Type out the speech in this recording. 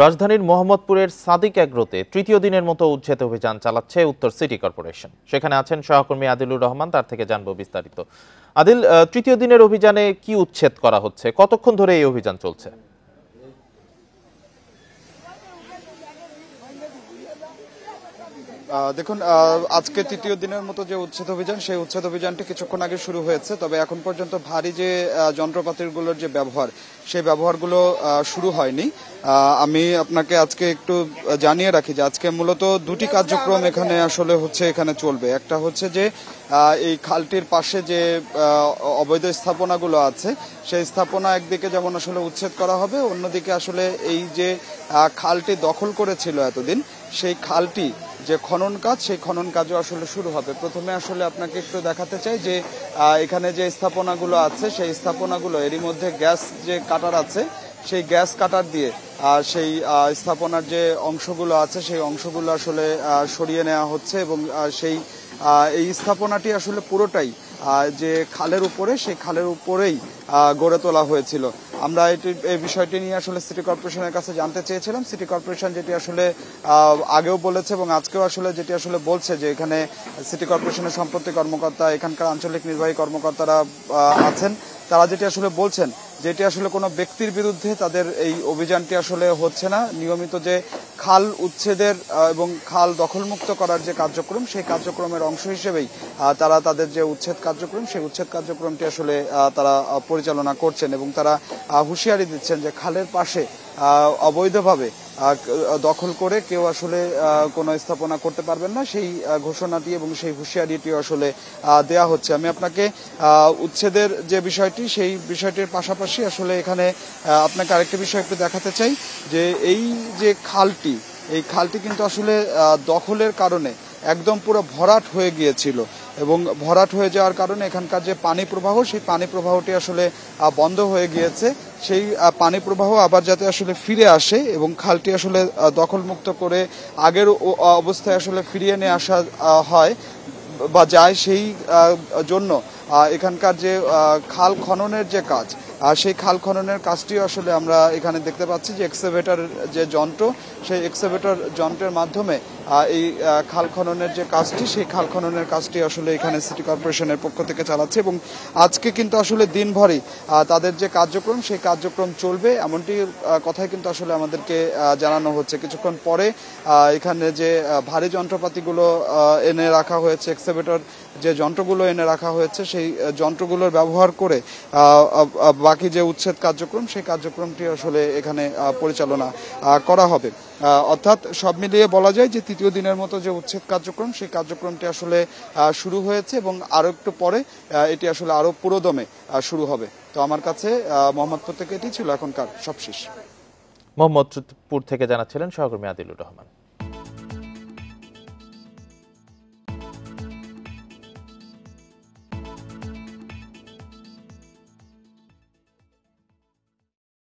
রাজধানীর মোহাম্মদপুরের সাদিক এগ্রোতে তৃতীয় দিনের মতো উচ্ছেদ অভিযান চালাচ্ছে উত্তর সিটি কর্পোরেশন। সেখানে আছেন সহকর্মী আদিলুর রহমান, তার থেকে জানবো বিস্তারিত। আদিল, তৃতীয় দিনের অভিযানে কি উচ্ছেদ করা হচ্ছে, কতক্ষণ ধরে এই অভিযান চলছে? দেখুন, আজকে তৃতীয় দিনের মতো যে উচ্ছেদ অভিযান, সেই উচ্ছেদ অভিযানটি কিছুক্ষণ আগে শুরু হয়েছে। তবে এখন পর্যন্ত ভারী যে যন্ত্রপাতিগুলোর যে ব্যবহার, সেই ব্যবহারগুলো শুরু হয়নি। আমি আপনাকে আজকে একটু জানিয়ে রাখি যে আজকে মূলত দুটি কার্যক্রম এখানে আসলে এখানে চলবে। একটা হচ্ছে যে এই খালটির পাশে যে অবৈধ স্থাপনাগুলো আছে, সেই স্থাপনা একদিকে যেমন আসলে উচ্ছেদ করা হবে, অন্যদিকে আসলে এই যে খালটি দখল করেছিল এতদিন, সেই খালটি যে খনন কাজ, সেই খনন কাজও আসলে শুরু হবে। প্রথমে আসলে আপনাকে একটু দেখাতে চাই যে এখানে যে স্থাপনাগুলো আছে, সেই স্থাপনাগুলো এরই মধ্যে গ্যাস যে কাটার আছে, সেই গ্যাস কাটার দিয়ে সেই স্থাপনার যে অংশগুলো আছে, সেই অংশগুলো আসলে সরিয়ে নেওয়া হচ্ছে এবং এই স্থাপনাটি আসলে পুরোটাই যে খালের উপরে, সেই খালের উপরেই গড়ে তোলা হয়েছিল। আমরা এই বিষয়টি নিয়ে আসলে সিটি কর্পোরেশনের কাছে জানতে চেয়েছিলাম। সিটি কর্পোরেশন যেটি আসলে আগেও বলেছে এবং আজকেও আসলে যেটি আসলে বলছে যে এখানে সিটি কর্পোরেশনের সম্পত্তি কর্মকর্তা, এখানকার আঞ্চলিক নির্বাহী কর্মকর্তারা আছেন, তারা যেটি আসলে বলছেন যেটি আসলে কোনো ব্যক্তির বিরুদ্ধে তাদের এই অভিযানটি আসলে হচ্ছে না। নিয়মিত যে খাল উচ্ছেদের এবং খাল দখলমুক্ত করার যে কার্যক্রম, সেই কার্যক্রমের অংশ হিসেবেই তারা তাদের যে উচ্ছেদ কার্যক্রম, সেই উচ্ছেদ কার্যক্রমটি আসলে তারা পরিচালনা করছেন এবং তারা হুঁশিয়ারি দিচ্ছেন যে খালের পাশে অবৈধভাবে দখল করে কেউ আসলে কোনো স্থাপনা করতে পারবেন না, সেই ঘোষণাটি এবং সেই হুঁশিয়ারিটি আসলে দেয়া হচ্ছে। আমি আপনাকে উচ্ছেদের যে বিষয়টি, সেই বিষয়টির পাশাপাশি আসলে এখানে আপনাকে আরেকটা বিষয় একটু দেখাতে চাই যে এই যে খালটি, এই খালটি কিন্তু আসলে দখলের কারণে একদম পুরো ভরাট হয়ে গিয়েছিল এবং ভরাট হয়ে যাওয়ার কারণে এখানকার যে পানি প্রবাহ, সেই পানি প্রবাহটি আসলে বন্ধ হয়ে গিয়েছে। সেই পানি প্রবাহ আবার যাতে আসলে ফিরে আসে এবং খালটি আসলে দখলমুক্ত করে আগের অবস্থায় আসলে ফিরিয়ে নিয়ে আসা হয় বা যায়, সেই জন্য এখানকার যে খাল খননের যে কাজ, সেই খাল খননের কাজটিও আসলে আমরা এখানে দেখতে পাচ্ছি যে এক্সকাভেটর যে যন্ত্র, সেই এক্সকাভেটর যন্ত্রের মাধ্যমে এই খাল খননের যে কাজটি, সেই খাল খননের কাজটি আসলে এখানে সিটি কর্পোরেশনের পক্ষ থেকে চালাচ্ছে এবং আজকে কিন্তু আসলে দিনভরই তাদের যে কার্যক্রম, সেই কার্যক্রম চলবে, এমনটি কথাই কিন্তু আসলে আমাদেরকে জানানো হচ্ছে। কিছুক্ষণ পরে এখানে যে ভারী যন্ত্রপাতিগুলো এনে রাখা হয়েছে, এক্সকাভেটর যে যন্ত্রগুলো এনে রাখা হয়েছে, সেই যন্ত্রগুলোর ব্যবহার করে বাকি যে উচ্ছেদ কার্যক্রম, সেই কার্যক্রমটি আসলে এখানে পরিচালনা করা হবে। অর্থাৎ সব মিলিয়ে বলা যায় যে তৃতীয় দিনের মতো যে উচ্ছেদ কার্যক্রম, সেই কার্যক্রমটি আসলে শুরু হয়েছে এবং আরো একটু পরে এটি আসলে আরো পুরোদমে শুরু হবে। তো আমার কাছে মোহাম্মদপুর থেকে এটি ছিল এখনকার সবশেষ। মোহাম্মদপুর থেকে জানাচ্ছিলেন সহকর্মী আদিলুর রহমান।